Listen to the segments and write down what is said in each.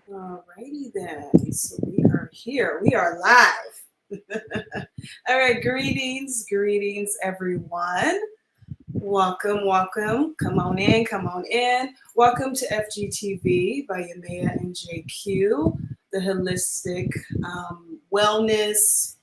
Alrighty then. So we are here. We are live. All right. Greetings, everyone. Welcome, welcome. Come on in, come on in. Welcome to FGTV by Yamaya and JQ, the holistic wellness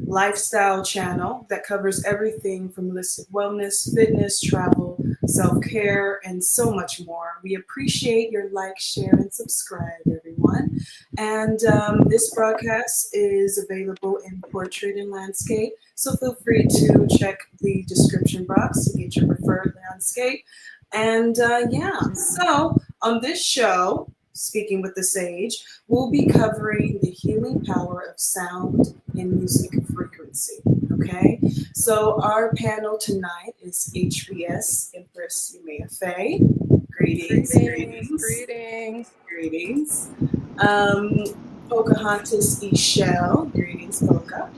lifestyle channel that covers everything from holistic wellness, fitness, travel, self care, and so much more. We appreciate your like, share, and subscribe, everyone. And this broadcast is available in portrait and landscape. So feel free to check the description box to get your preferred landscape. And so on this show, Speaking with the Sage, we'll be covering the healing power of sound and music frequency. Okay, so our panel tonight is H.P.S. Empress Yamaya Faye. Greetings, greetings, Greetings. greetings. Um, Pocahontas Ixchel. Greetings, Poca.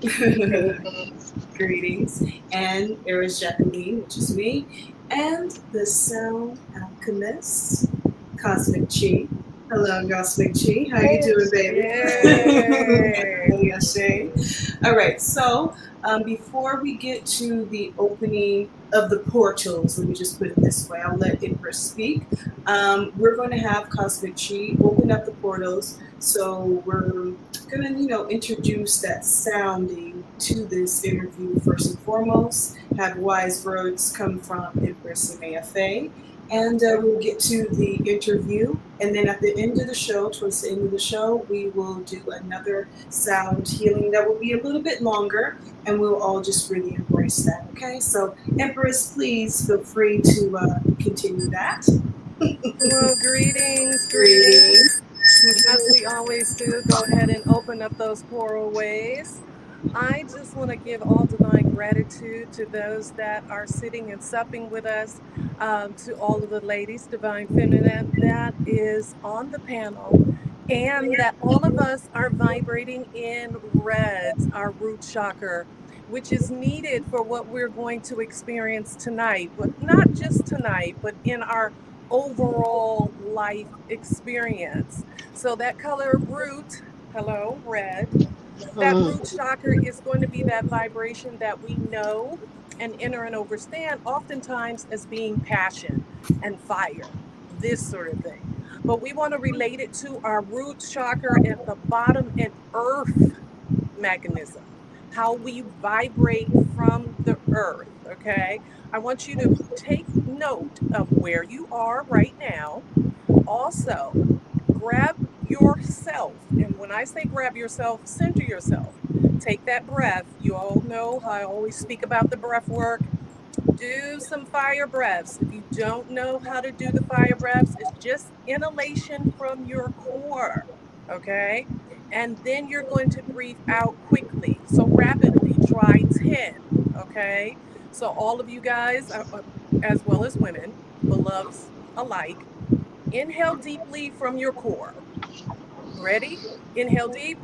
Greetings. And Heiress Jauqline, which is me. And the sound alchemist, Cosmic Chi. Hello, Cosmic Chi. How you doing, baby? Yay. Yashay. All right. So before we get to the opening of the portals, let me just put it this way. I'll let Empress speak. We're going to have Cosmic Chi open up the portals. So we're going to, introduce that sounding to this interview first and foremost. Have wise words come from Empress Yamaya Faye. And we'll get to the interview. And then at the end of the show, towards the end of the show, we will do another sound healing that will be a little bit longer. And we'll all just really embrace that. Okay. So, Empress, please feel free to continue that. Well, greetings. Greetings. As we always do, go ahead and open up those coral ways. I just want to give all divine gratitude to those that are sitting and supping with us, to all of the ladies, divine feminine, that is on the panel, and that all of us are vibrating in reds, our root chakra, which is needed for what we're going to experience tonight, but not just tonight, but in our overall life experience. So that color of root, hello, red, that root chakra is going to be that vibration that we know and enter and understand oftentimes as being passion and fire, this sort of thing. But we want to relate it to our root chakra at the bottom and earth mechanism, how we vibrate from the earth. Okay. I want you to take note of where you are right now. Also, grab yourself. And when I say grab yourself, center yourself. Take that breath. You all know how I always speak about the breath work. Do some fire breaths. If you don't know how to do the fire breaths, it's just inhalation from your core. Okay. And then you're going to breathe out quickly. So rapidly. Try 10. Okay. So, all of you guys, as well as women, beloveds alike, inhale deeply from your core. Ready? Inhale deep.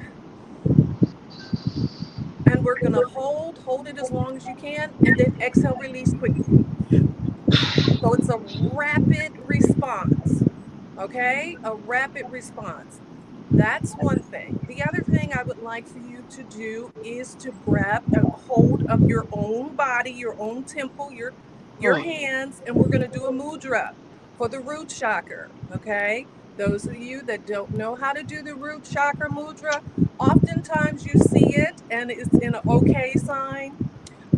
And we're going to hold it as long as you can, and then exhale, release quickly. So it's a rapid response. Okay? A rapid response. That's one thing. The other thing I would like for you to do is to grab a hold of your own body, your own temple, your hands, and we're going to do a mudra for the root chakra. Okay? Those of you that don't know how to do the root chakra mudra, oftentimes you see it and it's in an okay sign.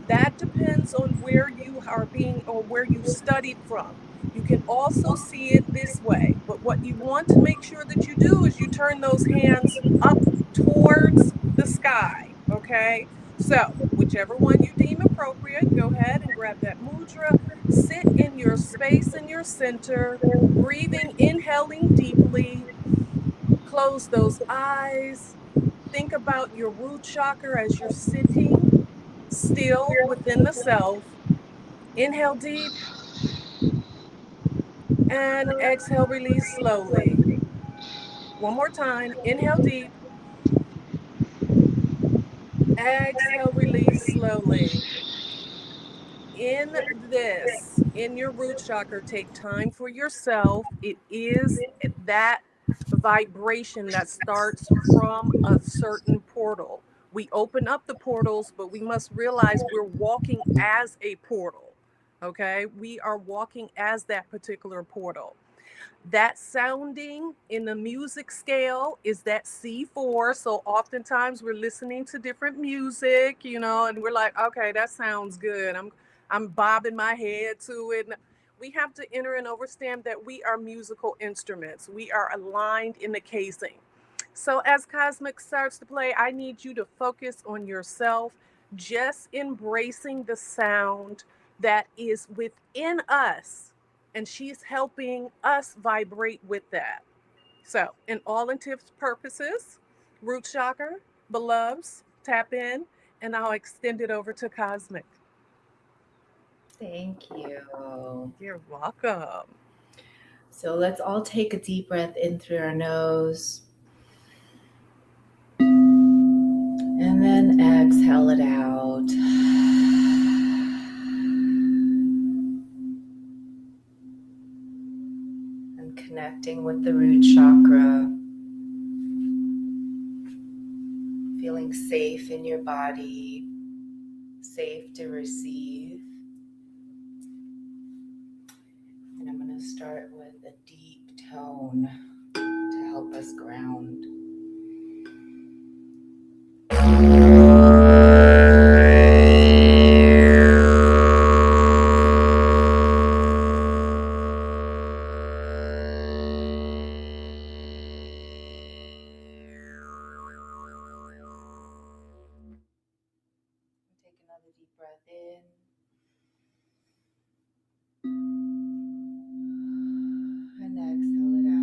That depends on where you are being or where you studied from. You can also see it this way, but what you want to make sure that you do is you turn those hands up towards the sky, okay? So, whichever one you deem appropriate, go ahead and grab that mudra, sit in your space in your center, breathing, inhaling deeply, close those eyes, think about your root chakra as you're sitting still within the self. Inhale deep and exhale, release slowly. One more time. Inhale deep, exhale, release slowly. In your root chakra, take time for yourself. It is that vibration that starts from a certain portal. We open up the portals, but we must realize we're walking as a portal. Okay? We are walking as that particular portal. That sounding in the music scale is that C4. So oftentimes we're listening to different music, and we're like, okay, that sounds good. I'm bobbing my head to it. We have to enter and understand that we are musical instruments. We are aligned in the casing. So as Cosmic starts to play, I need you to focus on yourself, just embracing the sound that is within us, and she's helping us vibrate with that. So, in all intents purposes, root chakra, beloveds, tap in, and I'll extend it over to Cosmic. Thank you. You're welcome. So let's all take a deep breath in through our nose. And then exhale it out. And connecting with the root chakra. Feeling safe in your body, safe to receive. And I'm going to start with a deep tone to help us ground. Take another deep breath in. And exhale it out.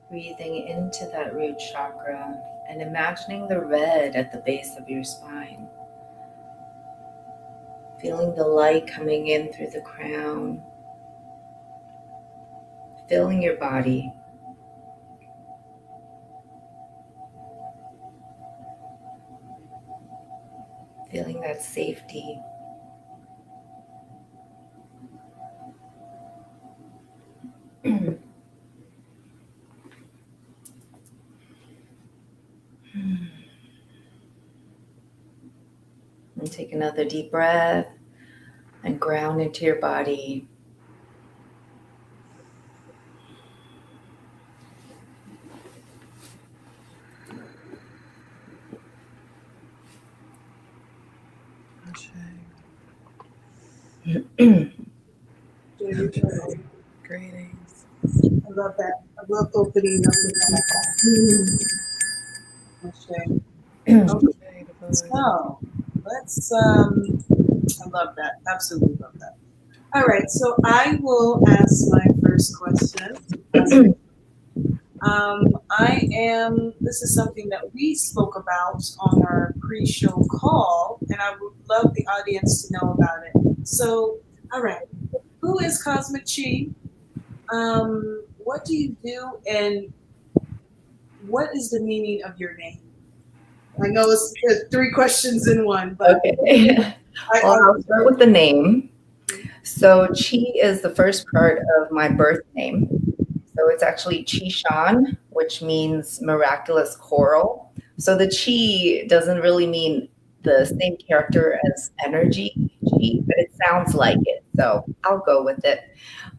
Breathing into that root chakra and imagining the red at the base of your spine. Feeling the light coming in through the crown. Filling your body. Feeling that safety. And take another deep breath and ground into your body. Greetings. I love that. I love opening up with that. Okay. Okay. Hey, Divine. So let's I love that. Absolutely love that. All right, so I will ask my first question. This is something that we spoke about on our pre show call, and I would love the audience to know about it. So, all right, who is Cosmic Chi? What do you do, and what is the meaning of your name? I know it's three questions in one, but Okay. Well, I I'll start with the name. So Chi is the first part of my birth name. So it's actually Chi Shan, which means miraculous coral. So the Chi doesn't really mean the same character as energy Chi, but it sounds like it. So I'll go with it.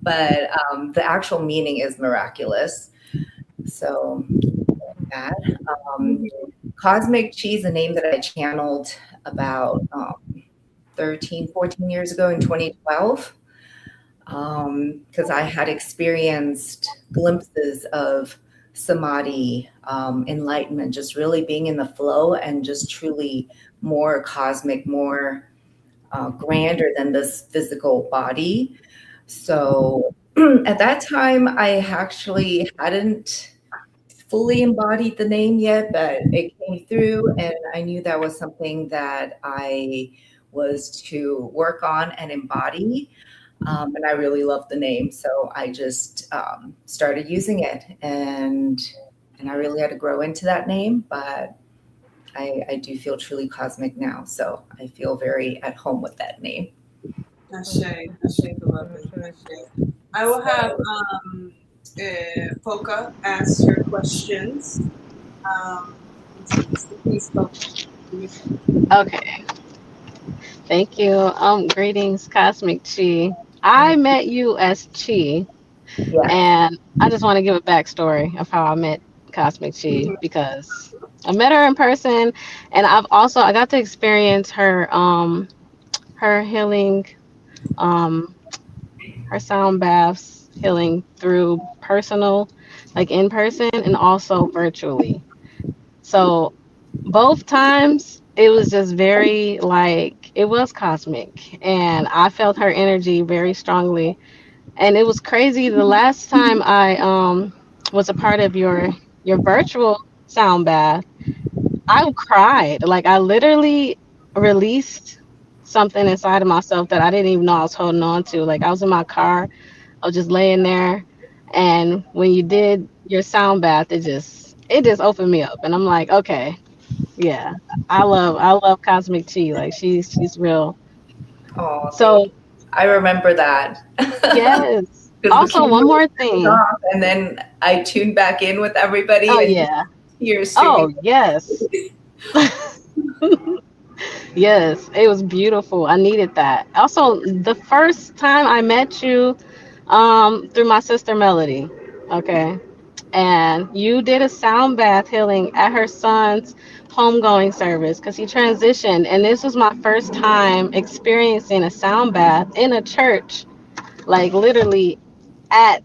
But the actual meaning is miraculous. So that. Um, Cosmic Chi is a name that I channeled about 13, 14 years ago in 2012 because I had experienced glimpses of samadhi, enlightenment, just really being in the flow and just truly more cosmic, more grander than this physical body. So at that time, I actually hadn't fully embodied the name yet, but it came through, and I knew that was something that I was to work on and embody. And I really loved the name, so I just started using it, and I really had to grow into that name. But I do feel truly cosmic now, so I feel very at home with that name. Ashe, Ashe, beloved. Ashe. I will have Poca ask her questions. Um, so please, Poca. Okay, thank you. Greetings, Cosmic Chi. I Mhm. met you as Chi, Yes. and I just want to give a backstory of how I met Cosmic Chi because I met her in person, and I got to experience her healing, um her sound baths healing through personal, like in person, and also virtually. So both times it was just very like it was cosmic, and I felt her energy very strongly. And it was crazy the last time I was a part of your virtual sound bath. I cried, like I literally released something inside of myself that I didn't even know I was holding on to. Like I was in my car, I was just laying there, and when you did your sound bath, it just opened me up, and I'm like, okay, yeah, I love Cosmic Chi. Like she's real. Oh, thank So you. I remember that. yes. Because the Also, camera one was more turned thing. off, and then I tuned back in with Oh everybody, and yeah. tears streaming. Oh yes. Yes. It was beautiful. I needed that. Also, the first time I met you, through my sister Melody. Okay. And you did a sound bath healing at her son's homegoing service because he transitioned, and this was my first time experiencing a sound bath in a church, like literally at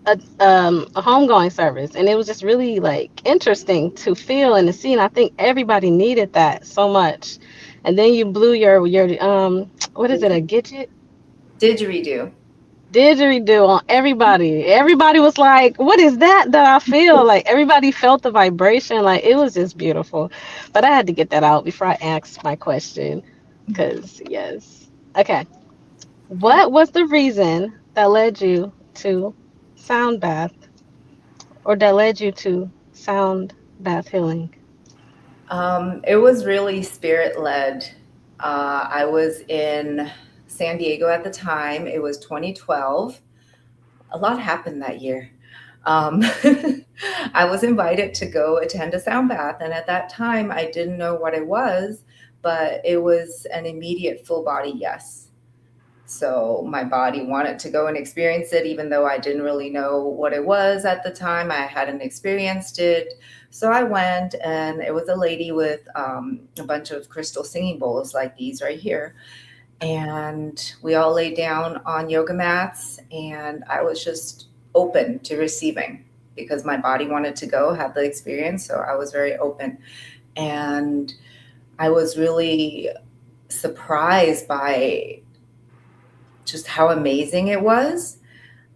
a homegoing service, and it was just really like interesting to feel and to see, and I think everybody needed that so much. And then you blew your what is it, a gidget Didgeridoo. didgeridoo on everybody was like, what is that I feel? Like everybody felt the vibration, like it was just beautiful. But I had to get that out before I asked my question, because yes. Okay, what was the reason that led you to sound bath, or that led you to sound bath healing? It was really spirit led. I was in San Diego at the time. It was 2012. A lot happened that year. Um, I was invited to go attend a sound bath, and at that time, I didn't know what it was, but it was an immediate full body yes. So my body wanted to go and experience it, even though I didn't really know what it was at the time. I hadn't experienced it. So I went, and it was a lady with a bunch of crystal singing bowls like these right here. And we all lay down on yoga mats, and I was just open to receiving because my body wanted to go have the experience. So I was very open. And I was really surprised by just how amazing it was.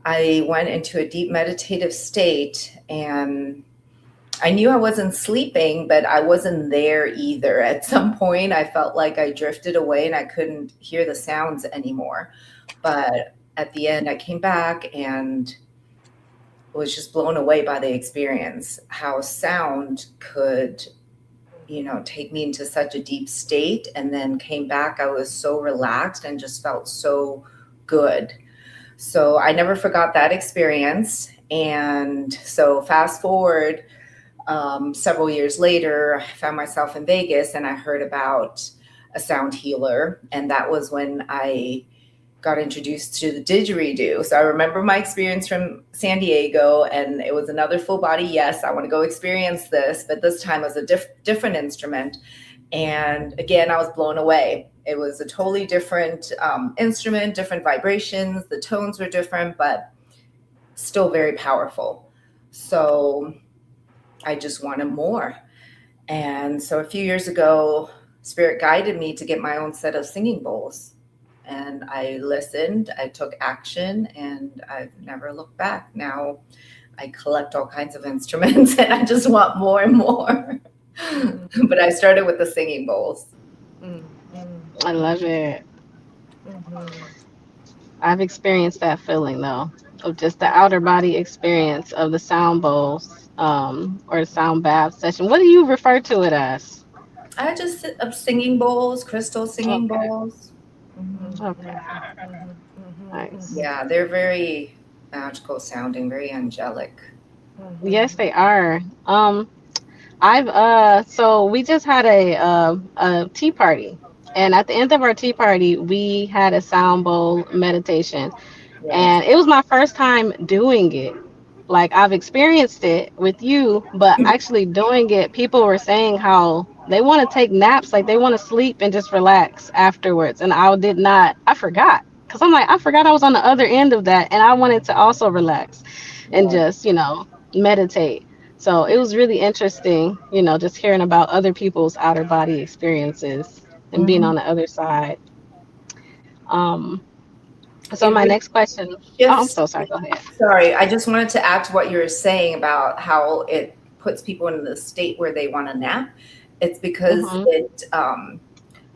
I went into a deep meditative state, and I knew I wasn't sleeping, but I wasn't there either. At some point, I felt like I drifted away and I couldn't hear the sounds anymore. But at the end, I came back and was just blown away by the experience, how sound could, take me into such a deep state. And then came back, I was so relaxed and just felt so good. So I never forgot that experience. And so fast forward, several years later, I found myself in Vegas and I heard about a sound healer. And that was when I got introduced to the didgeridoo. So I remember my experience from San Diego, and it was another full body. Yes, I want to go experience this, but this time it was a different instrument. And again, I was blown away. It was a totally different instrument, different vibrations. The tones were different, but still very powerful. So I just wanted more. And so a few years ago, Spirit guided me to get my own set of singing bowls. And I listened, I took action, and I've never looked back. Now I collect all kinds of instruments and I just want more and more. But I started with the singing bowls. I love it. Mm-hmm. I've experienced that feeling though, of just the outer body experience of the sound bowls, or the sound bath session. What do you refer to it as? I just singing bowls, crystal singing Okay. bowls. Okay. Mm-hmm. Nice. Yeah, they're very magical sounding, very angelic. Yes, they are. I've so we just had a tea party, and at the end of our tea party, we had a sound bowl meditation, Yes. and it was my first time doing it. Like I've experienced it with you, but actually doing it, people were saying how they want to take naps, like they want to sleep and just relax afterwards. And I did not, I forgot. Because I'm like, I forgot I was on the other end of that. And I wanted to also relax and Yeah. just, meditate. So it was really interesting, just hearing about other people's outer body experiences and being Mhm. on the other side. Um, so It my really next question, oh, I'm shifts. so sorry, go ahead. Sorry, I just wanted to add to what you were saying about how it puts people in the state where they want to nap. It's because Mm-hmm. it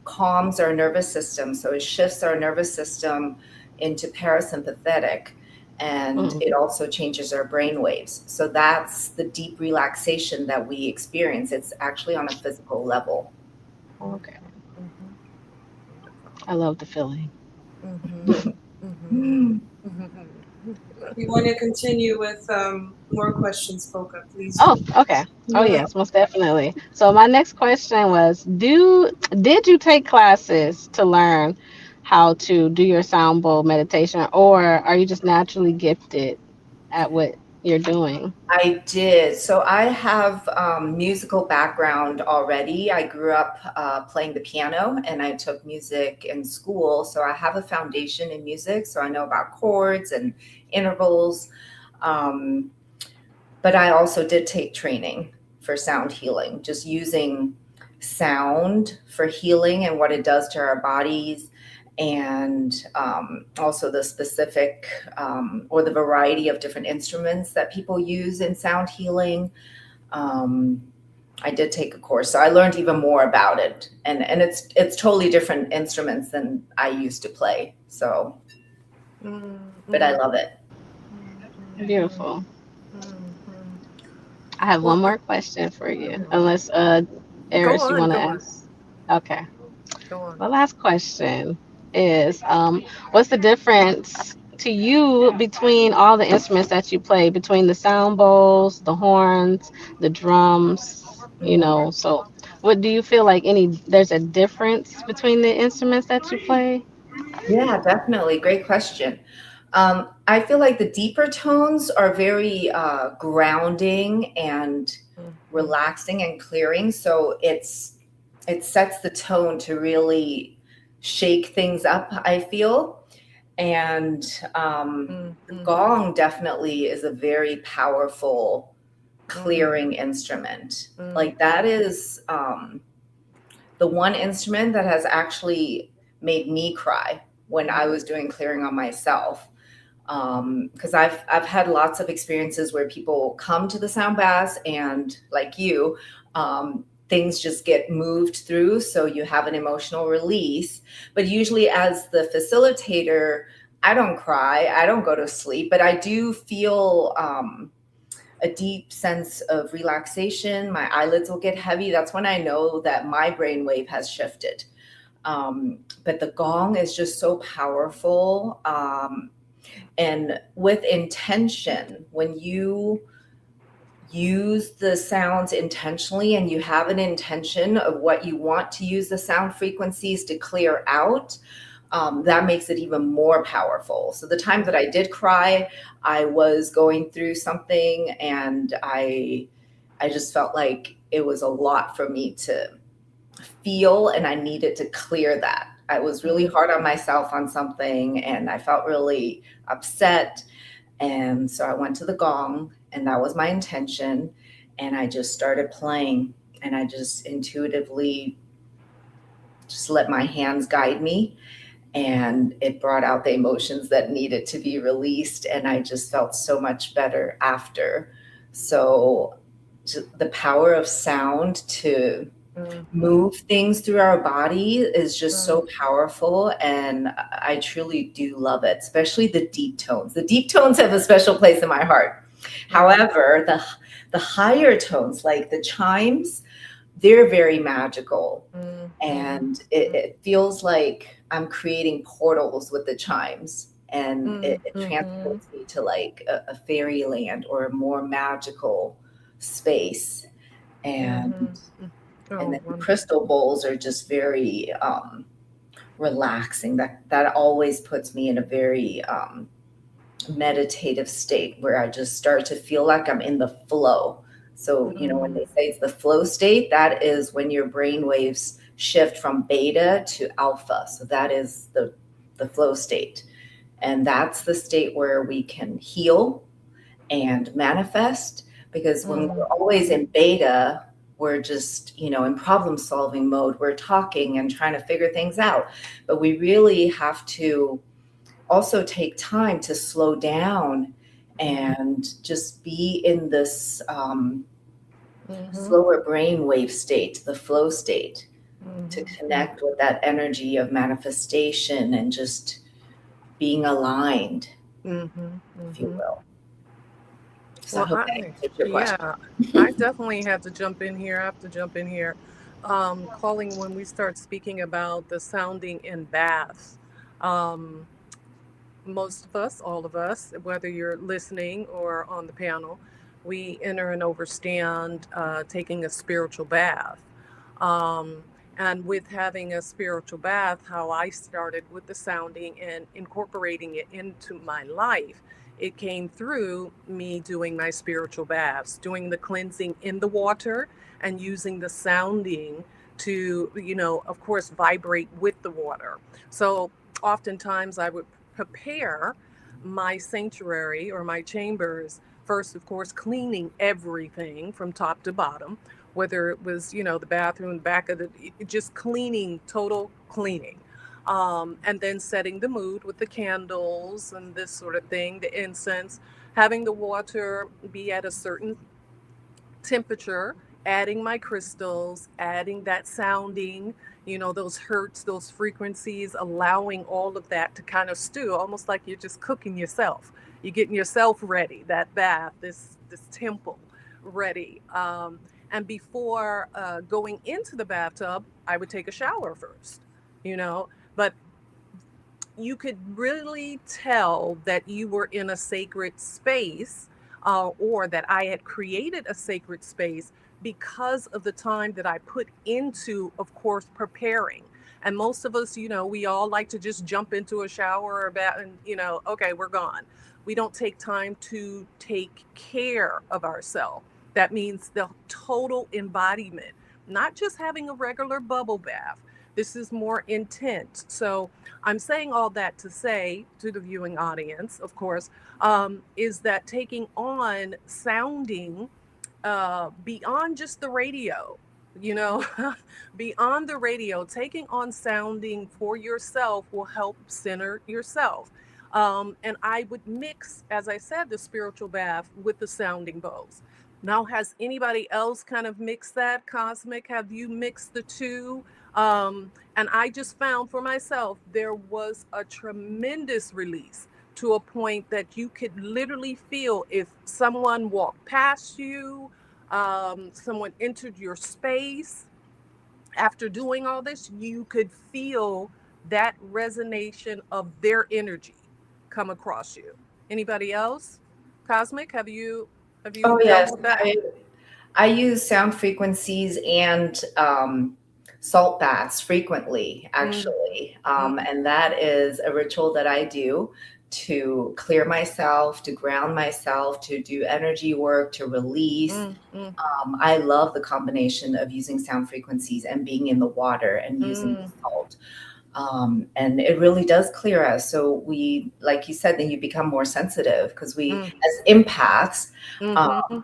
calms our nervous system. So it shifts our nervous system into parasympathetic, and Mm-hmm. it also changes our brain waves. So that's the deep relaxation that we experience. It's actually on a physical level. Okay. I love the feeling. You want to continue with more questions, Poca, please Oh, do. okay. Oh yes, most definitely. So my next question was, did you take classes to learn how to do your sound bowl meditation, or are you just naturally gifted at what you're doing? I did. So I have musical background already. I grew up playing the piano, and I took music in school. So I have a foundation in music. So I know about chords and intervals. Um, but I also did take training for sound healing, just using sound for healing and what it does to our bodies, and also the specific or the variety of different instruments that people use in sound healing. Um, I did take a course, so I learned even more about it, and it's totally different instruments than I used to play. So, but I love it. Beautiful. I have Well, one more question for you, unless go Eris, you on, want to go on, ask? Okay. go on. The last question is, what's the difference to you between all the instruments that you play, between the sound bowls, the horns, the drums, Mhm. So what do you feel like there's a difference between the instruments that you play? Yeah, definitely. Great question. I feel like the deeper tones are very grounding and relaxing and clearing. So it sets the tone to really shake things up, I feel. And the gong definitely is a very powerful clearing instrument. Like that is the one instrument that has actually made me cry when I was doing clearing on myself. Because I've had lots of experiences where people come to the sound baths and, like you, things just get moved through, so you have an emotional release. But usually, as the facilitator, I don't cry, I don't go to sleep, but I do feel a deep sense of relaxation. My eyelids will get heavy. That's when I know that my brainwave has shifted. But the gong is just so powerful. And with intention, when you use the sounds intentionally and you have an intention of what you want to use the sound frequencies to clear out, that makes it even more powerful. So the time that I did cry, I was going through something, and I just felt like it was a lot for me to feel, and I needed to clear that. I was really hard on myself on something, and I felt really upset. And so I went to the gong, and that was my intention. And I just started playing, and I just intuitively just let my hands guide me. And it brought out the emotions that needed to be released. And I just felt so much better after. So the power of sound to move things through our body is just so powerful, and I truly do love it, especially the deep tones. The deep tones have a special place in my heart. However, the higher tones, like the chimes, they're very magical, and it feels like I'm creating portals with the chimes, and it transports me to like a fairyland or a more magical space. And then the crystal bowls are just very relaxing. That always puts me in a very meditative state where I just start to feel like I'm in the flow. So, you know, when they say it's the flow state, that is when your brain waves shift from beta to alpha. So that is the flow state. And that's the state where we can heal and manifest, because when we're always in beta, we're just, you know, in problem solving mode. We're talking and trying to figure things out. But we really have to also take time to slow down and just be in this slower brainwave state, the flow state, to connect with that energy of manifestation and just being aligned, if you will. So I hope that answers your question. I definitely have to jump in here. I have to jump in here. Calling when we start speaking about the sounding in baths. Most of us, all of us, whether you're listening or on the panel, we enter and understand taking a spiritual bath. And with having a spiritual bath, how I started with the sounding and incorporating it into my life, it came through me doing my spiritual baths, doing the cleansing in the water and using the sounding to, you know, of course, vibrate with the water. So oftentimes I would prepare my sanctuary or my chambers first, of course, cleaning everything from top to bottom, whether it was, you know, the bathroom, back of just cleaning, total cleaning. And then setting the mood with the candles and this sort of thing, the incense, having the water be at a certain temperature, adding my crystals, adding that sounding, you know, those hertz, those frequencies, allowing all of that to kind of stew, almost like you're just cooking yourself. You're getting yourself ready, that bath, this temple ready. And before going into the bathtub, I would take a shower first, you know, but you could really tell that you were in a sacred space, or that I had created a sacred space because of the time that I put into, of course, preparing. And most of us, you know, we all like to just jump into a shower or bath and, you know, okay, we're gone. We don't take time to take care of ourselves. That means the total embodiment, not just having a regular bubble bath, This is more intent. So I'm saying all that to say to the viewing audience, of course, is that taking on sounding beyond just the radio, you know, beyond the radio, taking on sounding for yourself will help center yourself. And I would mix, as I said, the spiritual bath with the sounding bowls. Now, has anybody else kind of mixed that? Cosmic, have you mixed the two? And I just found for myself there was a tremendous release to a point that you could literally feel if someone walked past you, someone entered your space. After doing all this, you could feel that resonation of their energy come across you. Anybody else? Cosmic, have you Oh dealt yes, with that? I use sound frequencies and salt baths frequently, Mm, actually. mm, And that is a ritual that I do to clear myself, to ground myself, to do energy work, to release. mm, mm, I love the combination of using sound frequencies and being in the water and using the mm, salt. And it really does clear us. So we, like you said, then you become more sensitive because we, mm, as empaths, um, mm-hmm,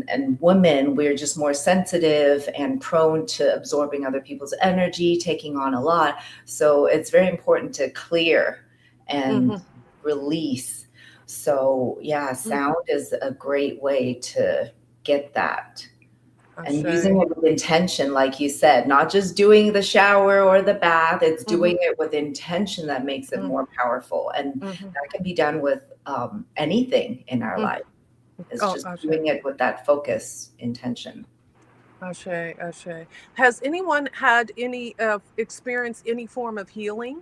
and women, we're just more sensitive and prone to absorbing other people's energy, taking on a lot. So it's very important to clear and mm-hmm, release. So yeah, mm. sound is a great way to get that, and using Ashe. it with intention, like you said, not just doing the shower or the bath, it's Mm-hmm, doing it with intention that makes it mm, more powerful. And mm-hmm, that can be done with anything in our mm. life. It's Oh, just Ashe. doing it with that focus intention. Ashe, Ashe. Has anyone had any experienced any form of healing?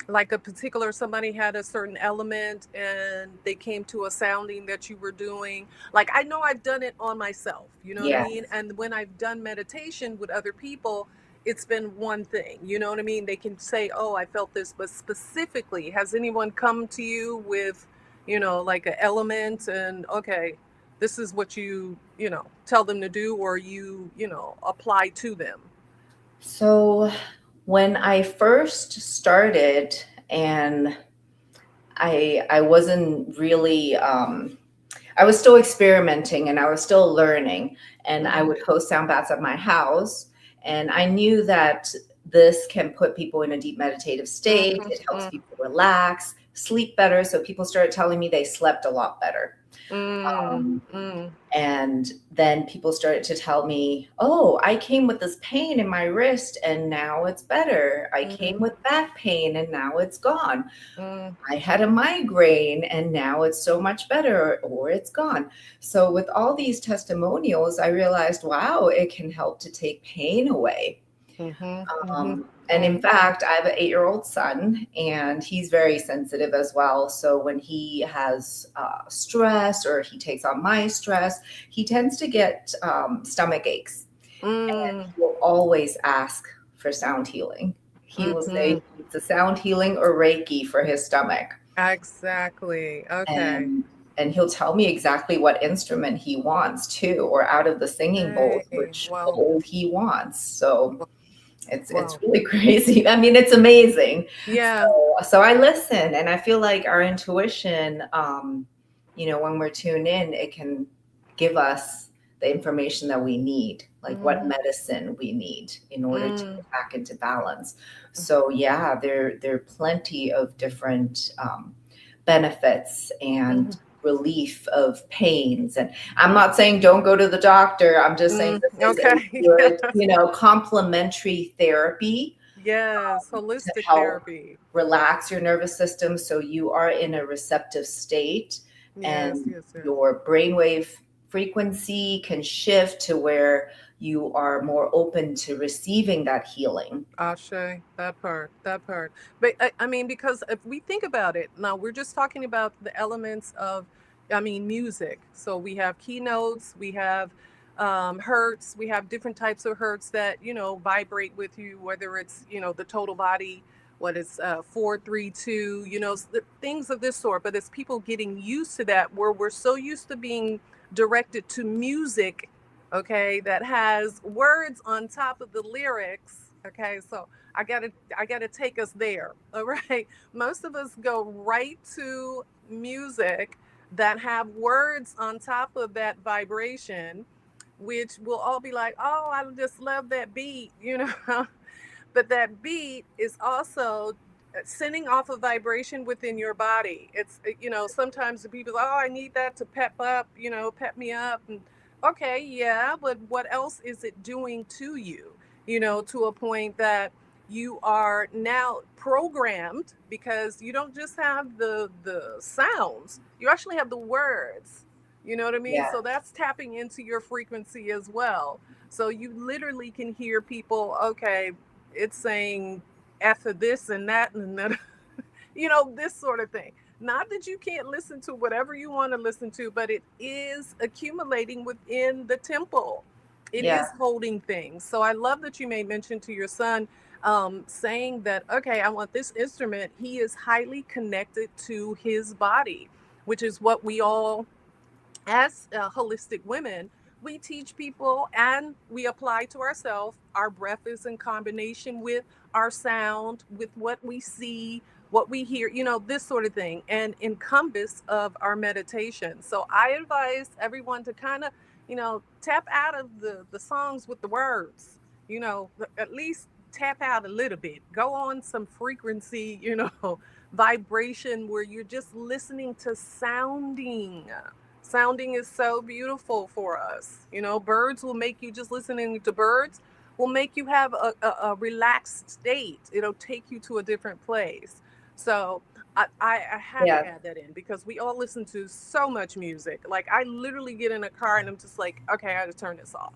Like a particular somebody had a certain element and they came to a sounding that you were doing. Like I know I've done it on myself, you know what I Yeah. mean? And when I've done meditation with other people, it's been one thing, you know what I mean? They can say, "Oh, I felt this," but specifically, has anyone come to you with, like an element and okay, this is what you tell them to do or apply to them? So when I first started, and I wasn't really I was still experimenting and I was still learning, and I Mhm. would host sound baths at my house. And I knew that this can put people in a deep meditative state. Mhm. It helps Mm. people relax, sleep better. So people started telling me they slept a lot better. Mm. Um, Mm. and then people started to tell me, oh, I came with this pain in my wrist and now it's better. I came Mm. with back pain and now it's gone. Mm. I had a migraine and now it's so much better, or it's gone. So, with all these testimonials, I realized, wow, it can help to take pain away. Mhm. Mhm. And in Mm. fact, I have an 8-year-old son and he's very sensitive as well. So, when he has stress or he takes on my stress, he tends to get stomach aches. And Mm. he will always ask for sound healing. He will say Mhm. he needs a sound healing or Reiki for his stomach. Exactly. Okay. and and he'll tell me exactly what instrument he wants too, or out of the singing bowls Hey. which Well. bowl he wants. So it's Well. really crazy. I mean, it's amazing. Yeah. So I listen, and I feel like our intuition, when we're tuned in, it can give us the information that we need, like what Mhm. medicine we need in order to Mm. get back into balance. So yeah, there are plenty of different benefits and Mhm. relief of pains. And I'm not saying don't go to the doctor. I'm just saying Mm. this is a Okay. good, Yes. complementary therapy Yes. to Holistic help therapy. relax your nervous system so you are in a receptive state, Yes. and Yes. Yes. your brainwave frequency can shift to where you are more open to receiving that healing. Ashe, that part, that part. But I mean, because if we think about it, now we're just talking about the elements of, I mean, music. So we have keynotes, we have hertz, we have different types of hertz that, vibrate with you, whether it's, the total body, what is 432, things of this sort. But it's people getting used to that where we're so used to being directed to music, okay, that has words on top of the lyrics, Okay, so I gotta take us there. All right. Most of us go right to music that have words on top of that vibration, which will all be like, oh, I just love that beat, you know. But that beat is also sending off a vibration within your body. It's, sometimes the people, oh, I need that to pep up, pep me up. And okay, yeah, but what else is it doing to you? To a point that you are now programmed, because you don't just have the sounds, you actually have the words. You know what I mean? Yeah. So that's tapping into your frequency as well. So you literally can hear people, okay, it's saying F of this and that and that, this sort of thing. Not that you can't listen to whatever you want to listen to, but it is accumulating within the temple. It Yeah. is holding things. So I love that you made mention to your son, saying that, okay, I want this instrument. He is highly connected to his body, which is what we all, as holistic women, we teach people and we apply to ourselves. Our breath is in combination with our sound, with what we see, what we hear, this sort of thing, and encompass of our meditation. So I advise everyone to kind of, tap out of the songs with the words, at least tap out a little bit, go on some frequency, vibration where you're just listening to sounding. Sounding is so beautiful for us. Birds will make you, just listening to birds will make you have a relaxed state. It'll take you to a different place. So I had to Yeah. add that in because we all listen to so much music. Like I literally get in a car and I'm just like, okay, I got to turn this off.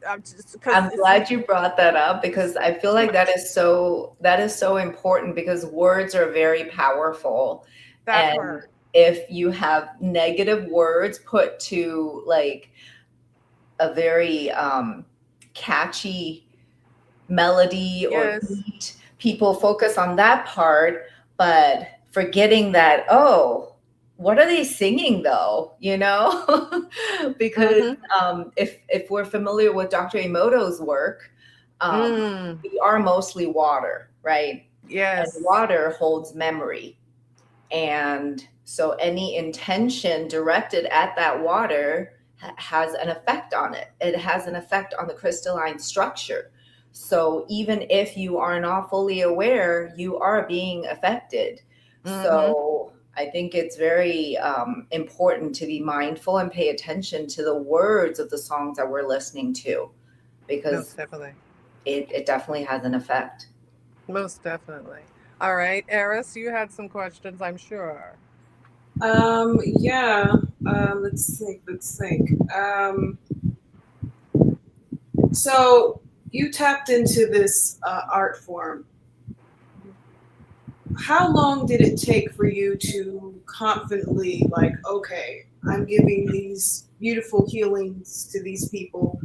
I'm just because I'm it's glad you brought that up because I feel too like much. that is so important because words are very powerful. That And part. if you have negative words put to like a very catchy melody or Yes. beat, people focus on that part, but forgetting that, oh, what are they singing though? Because Mm-hmm. if we're familiar with Dr. Emoto's work, Mm. we are mostly water, right? And Yes. water holds memory. And so any intention directed at that water has an effect on it. It has an effect on the crystalline structure. So even if you are not fully aware, you are being affected. Mm-hmm. So I think it's very important to be mindful and pay attention to the words of the songs that we're listening to because Most definitely. it definitely has an effect. Most definitely. All right, Eris, you had some questions, I'm sure. Yeah. Let's think. Let's think. So you tapped into this art form. How long did it take for you to confidently, like, okay, I'm giving these beautiful healings to these people,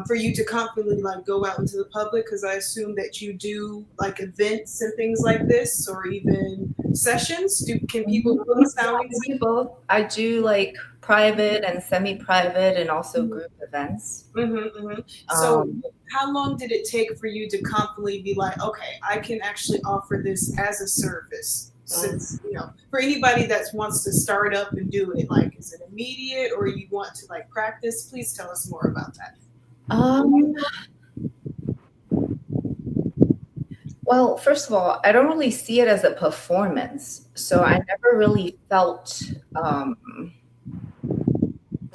for you to confidently, like, go out into the public? Because I assume that you do, like, events and things like this, or even sessions. Can people Mhm. book Yeah, I soundings? do both. I do like private and semi-private and also group events. So, Um, how long did it take for you to confidently be like, okay, I can actually offer this as a service? Mm. Since, for anybody that wants to start up and do it, like, is it immediate or you want to like practice? Please tell us more about that. um, well, first of all, I don't really see it as a performance. So I never really felt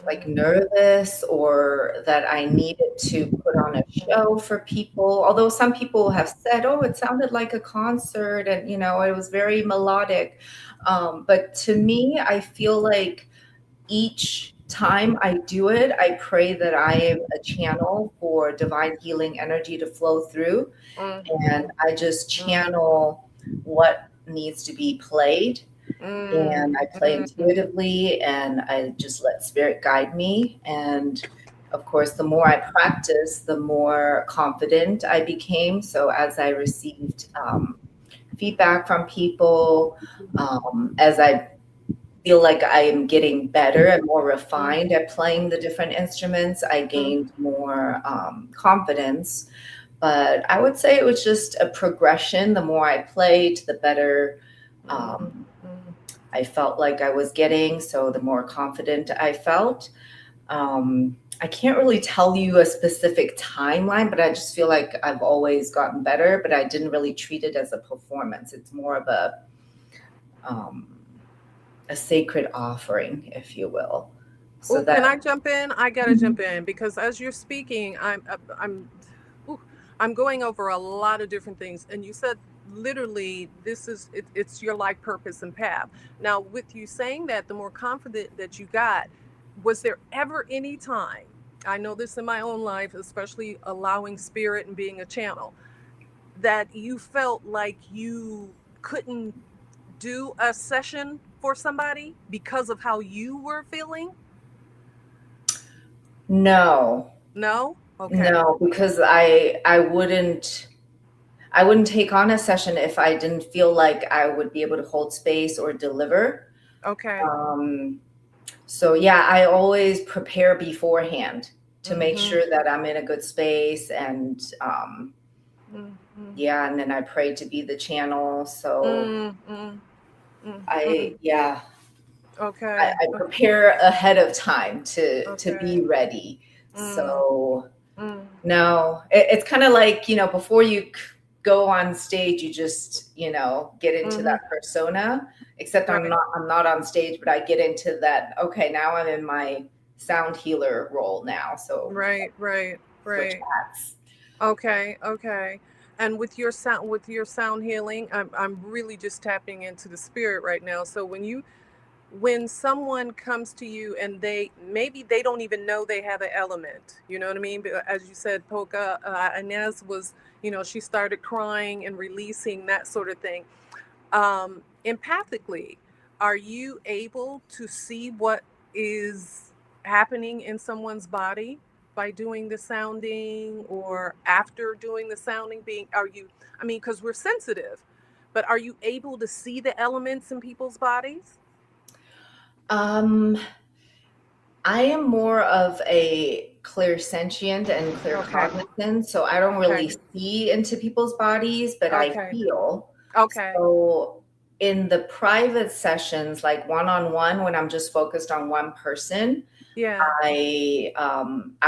like nervous or that I needed to put on a show for people. Although some people have said, oh, it sounded like a concert and, it was very melodic. But to me, I feel like each time I do it, I pray that I am a channel for divine healing energy to flow through. And Mm-hmm. I just Mm. channel what needs to be played and Mm. I play Mm. intuitively and I just let spirit guide me. And of course, the more I practice, the more confident I became. So as I received feedback from people, as I feel like I am getting better and more refined at playing the different instruments, I gained more confidence. But I would say it was just a progression. The more I played, the better I felt like I was getting. So the more confident I felt. I can't really tell you a specific timeline, but I just feel like I've always gotten better, but I didn't really treat it as a performance. It's more of a sacred offering, if you will. So Oh, can I that jump in? I gotta jump in because as you're speaking, ooh, I'm going over a lot of different things, and you said literally it's your life purpose and path. Now, with you saying that, the more confident that you got, was there ever any time? I know this in my own life, especially allowing spirit and being a channel, that you felt like you couldn't do a session for somebody because of how you were feeling? no, No? Okay. no, because I wouldn't take on a session if I didn't feel like I would be able to hold space or deliver. Okay. Um, so yeah, I always prepare beforehand to make Mm-hmm. sure that I'm in a good space and Mm-hmm. yeah, and then I pray to be the channel. So Mm-hmm. Mm-hmm. I yeah, Okay. I prepare ahead of time to Okay. be ready. Mm, So mm. no, it's kind of like, before you go on stage, you just, get into Mm-hmm. that persona, except Right. I'm not on stage, but I get into that, okay, now I'm in my sound healer role now. So Right. Right. switch Right. hats. Okay. Okay. And with your sound healing, I'm really just tapping into the spirit right now. So when someone comes to you and they don't even know they have an element, you know what I mean? But as you said, Polka Inez was, she started crying and releasing that sort of thing. Empathically, are you able to see what is happening in someone's body by doing the sounding or after doing the sounding? I mean, because we're sensitive, but are you able to see the elements in people's bodies? Um, I am more of a clairsentient and Okay. claircognizant, so I don't Okay. really see into people's bodies, but I Okay. feel. Okay. So in the private sessions, like one-on-one, when I'm just focused on one person, Yeah. I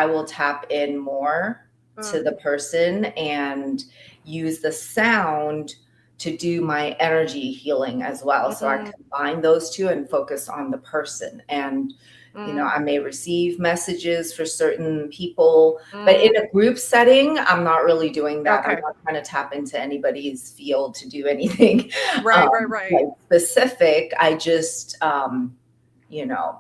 will tap in more Uh, to the person and use the sound to do my energy healing as well. So I mm, combine those two and focus on the person. And mm, I may receive messages for certain people, but in mm. a group setting, I'm not really doing that. I'm Okay. not trying to tap into anybody's field to do anything Right. Right. Right. like specific. I just, you know,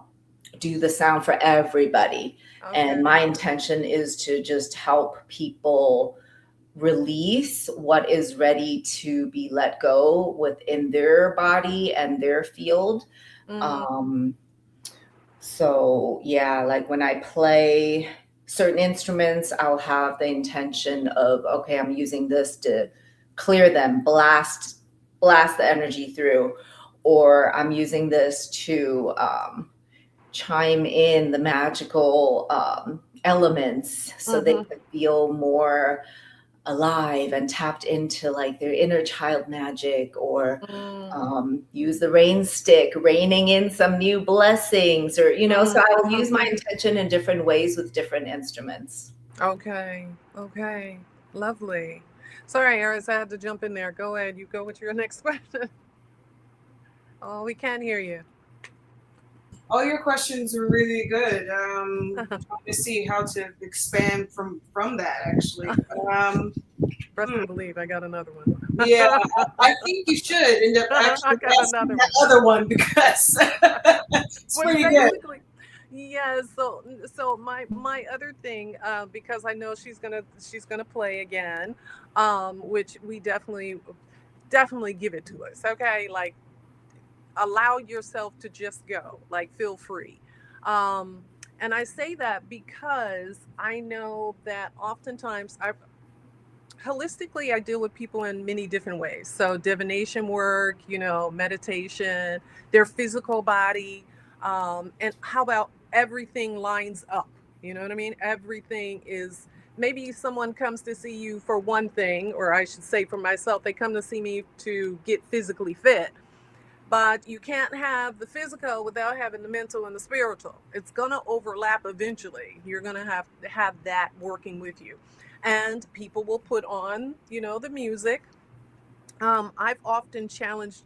do the sound for everybody. And Okay. my intention is to just help people release what is ready to be let go within their body and their field. Mm, Um, so yeah, like when I play certain instruments, I'll have the intention of, okay, I'm using this to clear them, blast the energy through, or I'm using this to chime in the magical elements so they mm-hmm. can feel more alive and tapped into like their inner child magic, or Mm, use the rain stick, raining in some new blessings, or so mm, I'll use my mm-hmm. intention in different ways with different instruments. Okay. Okay. Lovely. Sorry, Heiress, I had to jump in there. Go ahead. You go with your next question. Oh, we can't hear you. All your questions were really good. Trying to see how to expand from that actually. Um, Trust hmm, and believe. I got another one. yeah, I think you should end up I actually got asking another that one. other one because it's Well, pretty good. basically, yeah. So my other thing, because I know she's gonna play again, which we definitely give it to us. Okay, like allow yourself to just go, like feel free. Um, and I say that because I know that oftentimes I holistically I deal with people in many different ways. So divination work, meditation, their physical body, and how about everything lines up? You know what I mean? Everything is maybe someone comes to see you for one thing, or I should say for myself, they come to see me to get physically fit. But you can't have the physical without having the mental and the spiritual. It's going to overlap eventually. You're going to have that working with you. And people will put on, the music. I've often challenged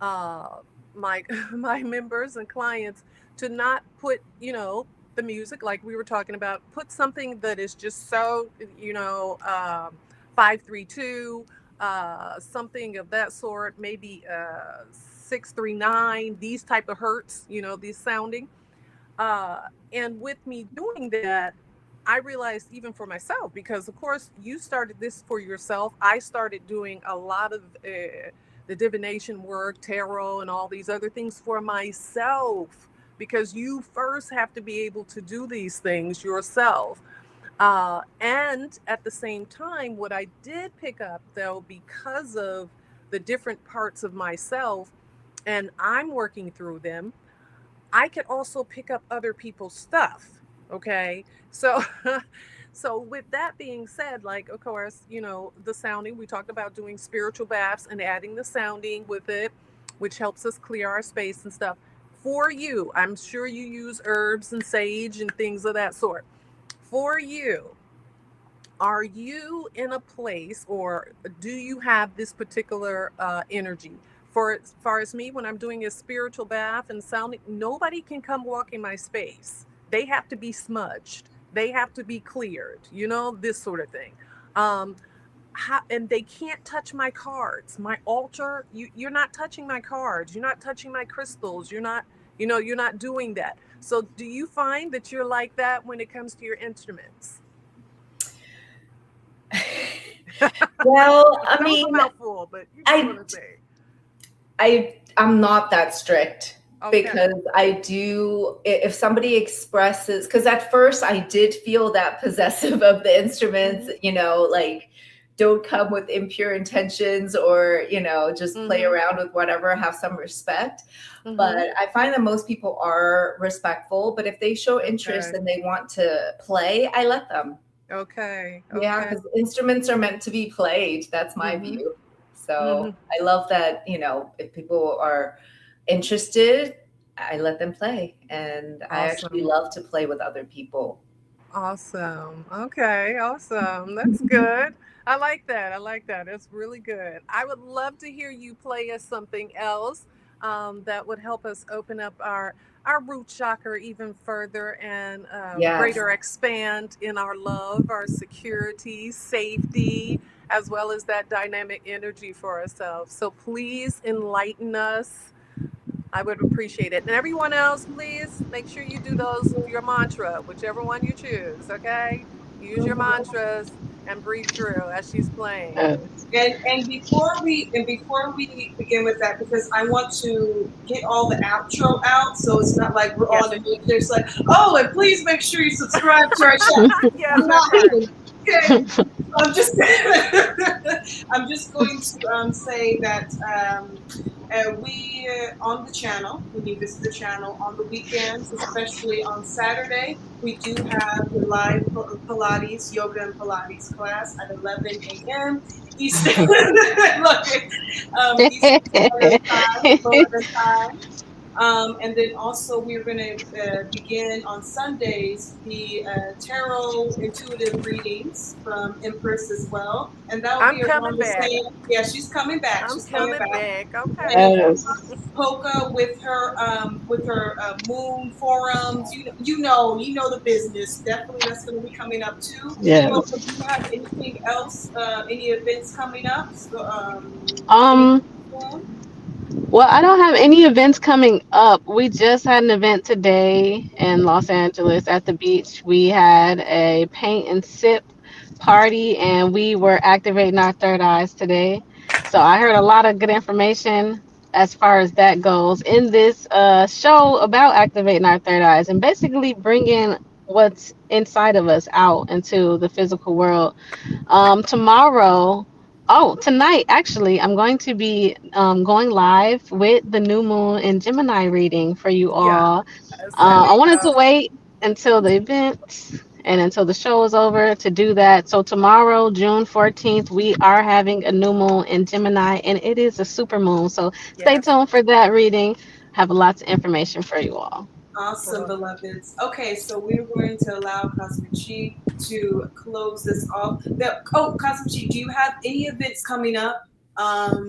uh, my my members and clients to not put, the music like we were talking about. Put something that is just so, 532, something of that sort. Maybe 639. These type of hertz. These sounding. Uh, and with me doing that, I realized even for myself, because of course you started this for yourself. I started doing a lot of the divination work, tarot, and all these other things for myself, because you first have to be able to do these things yourself. And at the same time, what I did pick up though, because of the different parts of myself, and I'm working through them, I could also pick up other people's stuff. Okay. So, so with that being said, like, of course, the sounding, we talked about doing spiritual baths and adding the sounding with it, which helps us clear our space and stuff. For you, I'm sure you use herbs and sage and things of that sort. For you, are you in a place, or do you have this particular energy? For as far as me, when I'm doing a spiritual bath and sounding, nobody can come walk in my space. They have to be smudged, they have to be cleared, this sort of thing. um and they can't touch my cards, my altar. You're not touching my cards, you're not touching my crystals, you're not doing that. So do you find that you're like that when it comes to your instruments? Well, I That was a mean, mouthful, but you just I want to say. I'm not that strict, Okay. because I do, if somebody expresses, because at first I did feel that possessive of the instruments, Mm-hmm. like, don't come with impure intentions, or just play Mm-hmm. around with whatever, have some respect. But Mm-hmm. I find that most people are respectful, but if they show interest Okay. and they want to play, I let them. Okay. Yeah, Okay. because instruments are meant to be played. That's my Mm-hmm. view. So Mm-hmm. I love that, if people are interested, I let them play. And I actually Awesome. love to play with other people. Awesome. Okay. Awesome. That's good. I like that. I like that. It's really good. I would love to hear you play us something else that would help us open up our root chakra even further, and Yes. greater expand in our love, our security, safety, as well as that dynamic energy for ourselves. So please enlighten us. I would appreciate it. And everyone else, please make sure you do your mantra, whichever one you choose. Okay. Use your mantras and breathe through as she's playing. Uh, And before we begin with that, because I want to get all the outro out, so it's not like we're all Yes. in the there's like, oh, and please make sure you subscribe to our channel. Yes, I'm that not part. kidding. Okay. I'm just I'm just going to say that we on the channel, when you visit the channel on the weekends, especially on Saturday, we do have the live Pilates, yoga and Pilates class at 11 a.m. Eastern. Look, Eastern Standard Time, Florida time. And then also we're going to begin on Sundays the tarot intuitive readings from Empress as well, and that will I'm be coming around the back. same. Yeah, she's coming back. I'm She's coming coming back. back. And of Okay. yes. Polka with her moon forums. You know the business. Definitely, that's going to be coming up too. Polka, do Yes. you have anything else? Any events coming up? So, any Um, soon? well, I don't have any events coming up. We just had an event today in Los Angeles at the beach. We had a paint and sip party, and we were activating our third eyes today. So I heard a lot of good information as far as that goes in this show about activating our third eyes and basically bringing what's inside of us out into the physical world. Tomorrow, oh, tonight, actually, I'm going to be going live with the new moon and Gemini reading for you Yeah. all. There I we wanted to go. wait until the event and until the show is over to do that. So tomorrow, June 14th, we are having a new moon in Gemini, and it is a super moon. So stay Yes. tuned for that reading. Have lots of information for you all. Awesome, Well, beloveds. Okay, so we're going to allow Cosmic Chi to close this off. Cosmic Chi, do you have any events coming up?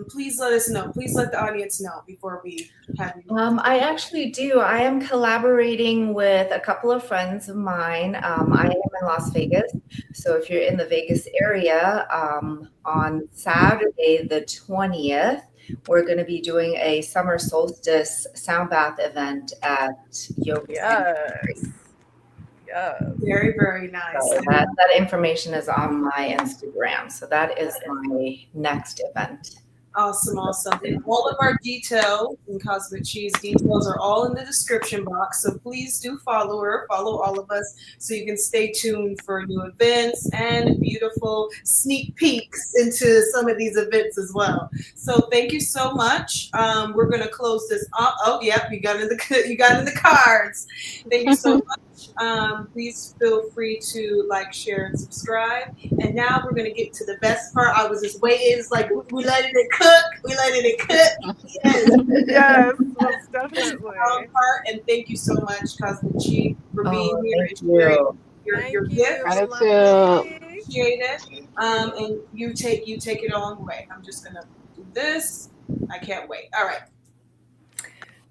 Please let us know. Please let the audience know before we have you. I actually do. I am collaborating with a couple of friends of mine. I am in Las Vegas. So if you're in the Vegas area, on Saturday, the 20th, we're going to be doing a summer solstice sound bath event at Yauqline. yes. Yes. Very, very nice. So that information is on my Instagram. So that is my next event. Awesome, awesome. And all of our details and Cosmic Chi's details are all in the description box. So please do follow her, follow all of us so you can stay tuned for new events and beautiful sneak peeks into some of these events as well. So thank you so much. We're gonna close this up. Oh, yep, you got in the cards. Thank you so much. Please feel free to like, share, and subscribe. And now we're gonna get to the best part. I was just waiting. It's like we letting it cook. We letting it cook. Yes. Yes, most This is definitely. the part. And thank you so much, Cosmic Chi, for being here Thank and sharing you. your Thank gift. you, Gratitude. beloved. Appreciate it. And you take it a long way. I'm just gonna do this. I can't wait. All right.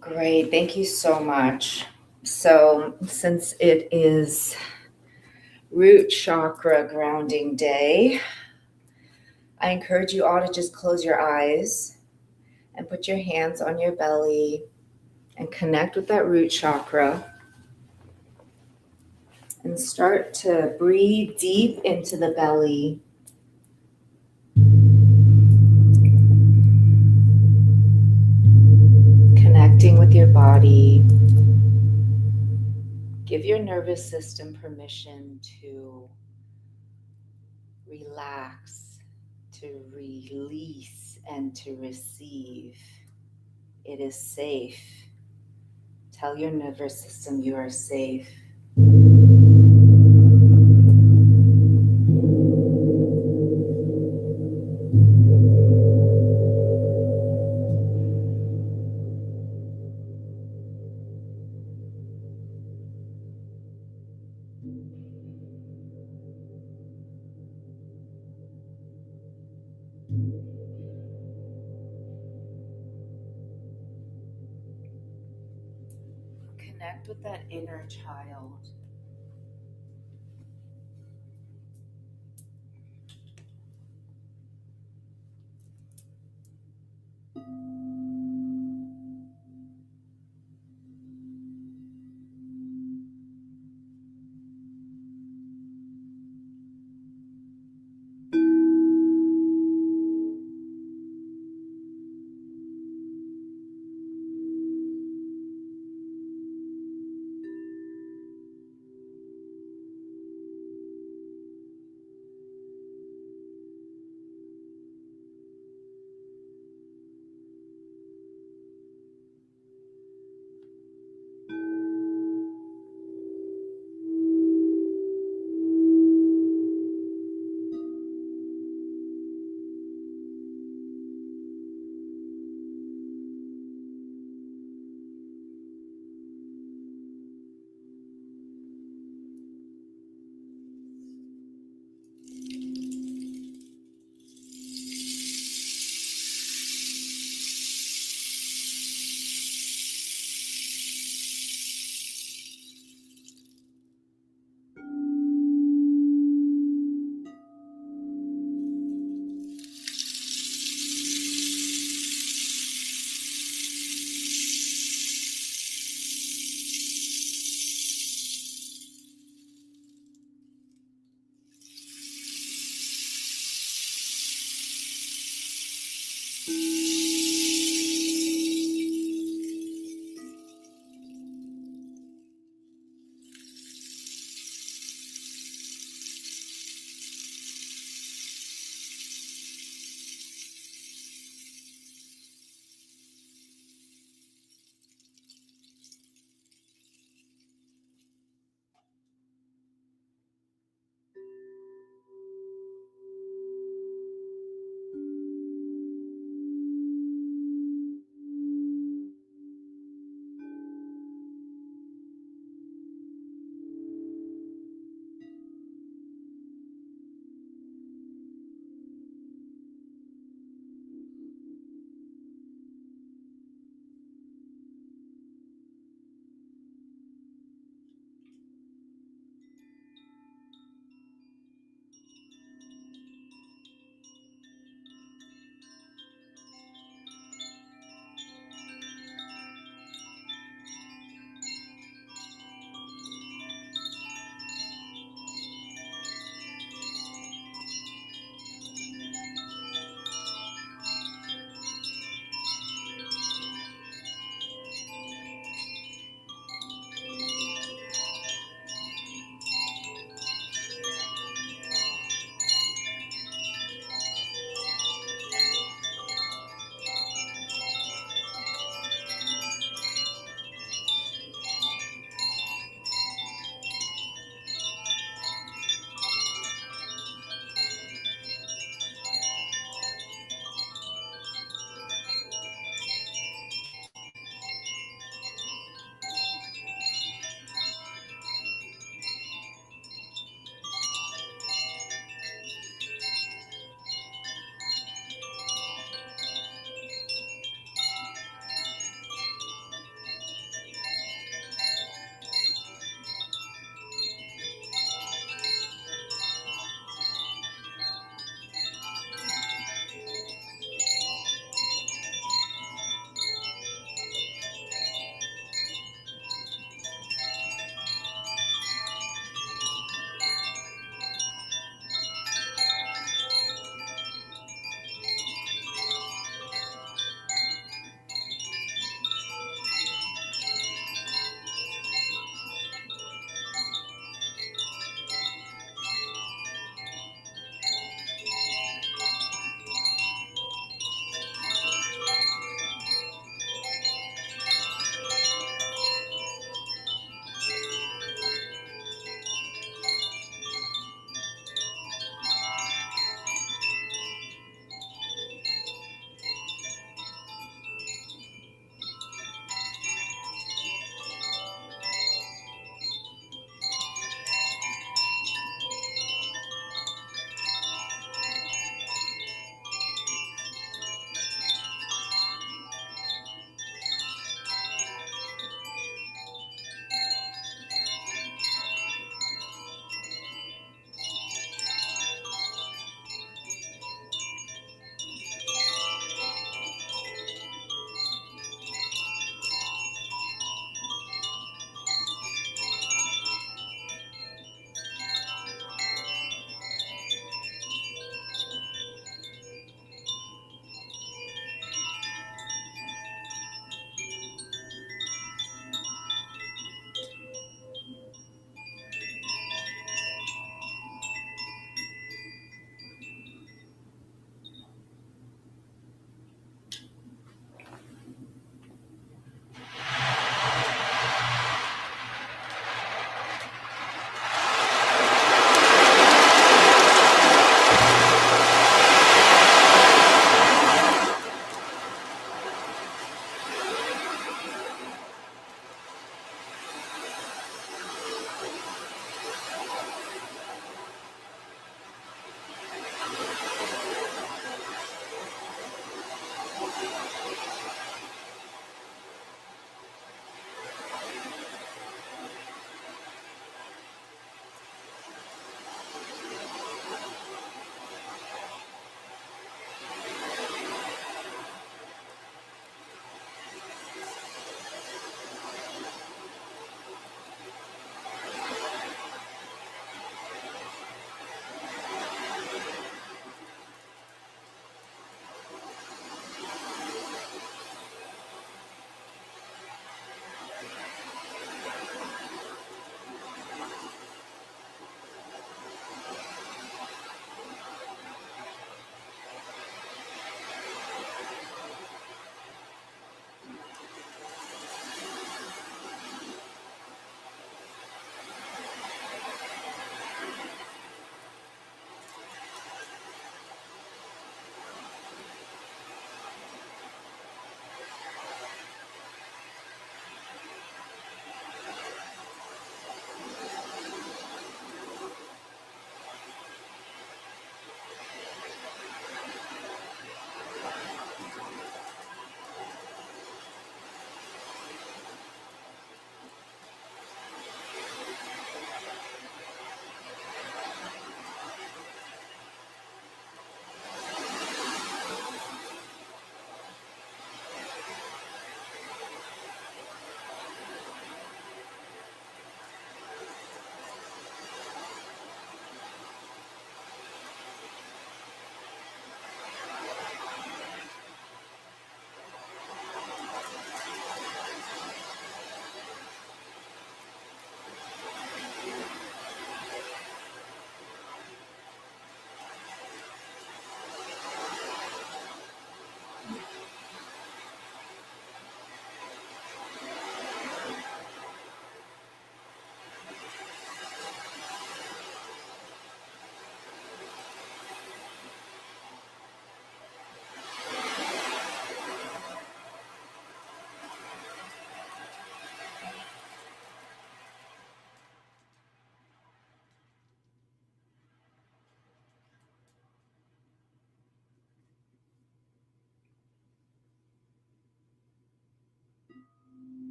Great. Thank you so much. So, since it is root chakra grounding day, I encourage you all to just close your eyes and put your hands on your belly and connect with that root chakra and start to breathe deep into the belly. Connecting with your body. Give your nervous system permission to relax, to release, and to receive. It is safe. Tell your nervous system you are safe. Connect with that inner child.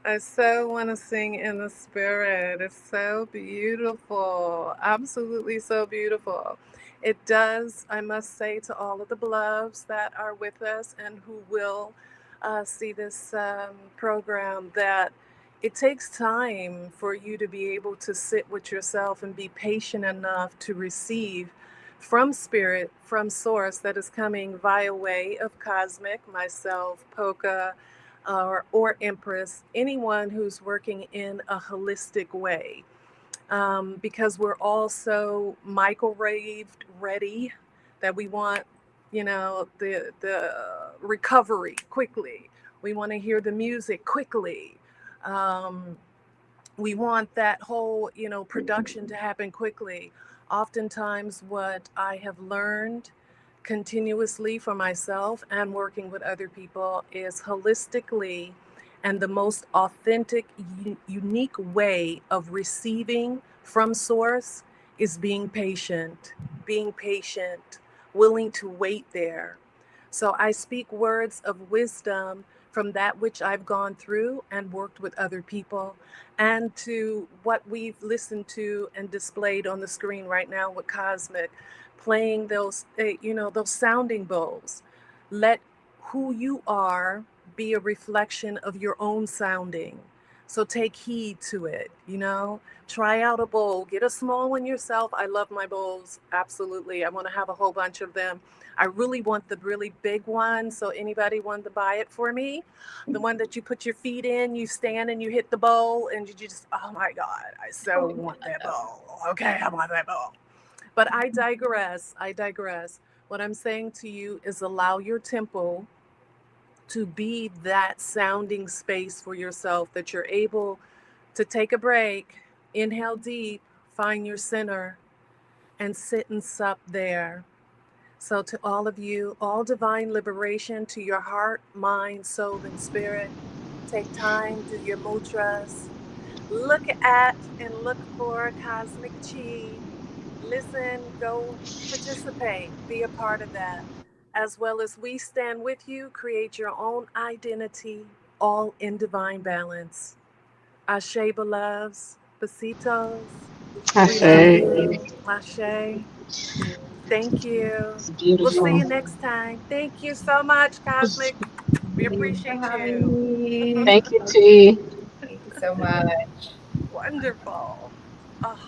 I so want to sing in the spirit. It's so beautiful. Absolutely so beautiful. It does, I must say to all of the beloveds that are with us and who will see this program, that it takes time for you to be able to sit with yourself and be patient enough to receive from spirit, from source that is coming via way of cosmic, myself, Poca, or Empress, anyone who's working in a holistic way. Because we're all so microwaved ready that we want, the recovery quickly. We want to hear the music quickly. Um, we want that whole, production to happen quickly. Oftentimes, what I have learned continuously for myself and working with other people is holistically, and the most authentic, unique way of receiving from source is being patient, willing to wait there. So I speak words of wisdom from that which I've gone through and worked with other people, and to what we've listened to and displayed on the screen right now with Cosmic, playing those, those sounding bowls. Let who you are be a reflection of your own sounding. So take heed to it, Try out a bowl. Get a small one yourself. I love my bowls. Absolutely. I want to have a whole bunch of them. I really want the really big one. So anybody want to buy it for me? The one that you put your feet in, you stand and you hit the bowl and you just, oh my God, I so want that bowl. Okay, I want that bowl. But I digress. I digress. What I'm saying to you is allow your temple to be that sounding space for yourself, that you're able to take a break, inhale deep, find your center, and sit and sup there. So, to all of you, all divine liberation to your heart, mind, soul, and spirit. Take time, do your mudras. Look at and look for cosmic chi. Listen, go participate, be a part of that. As well as we stand with you, create your own identity, all in divine balance. Ashe, beloveds, besitos. I We love say you. Ashe. Thank you. it's We'll see beautiful. you next time. Thank you so much, Cosmic. We Thank you for appreciate having you. me. Thank you, T. Thank you so much. Wonderful. Oh.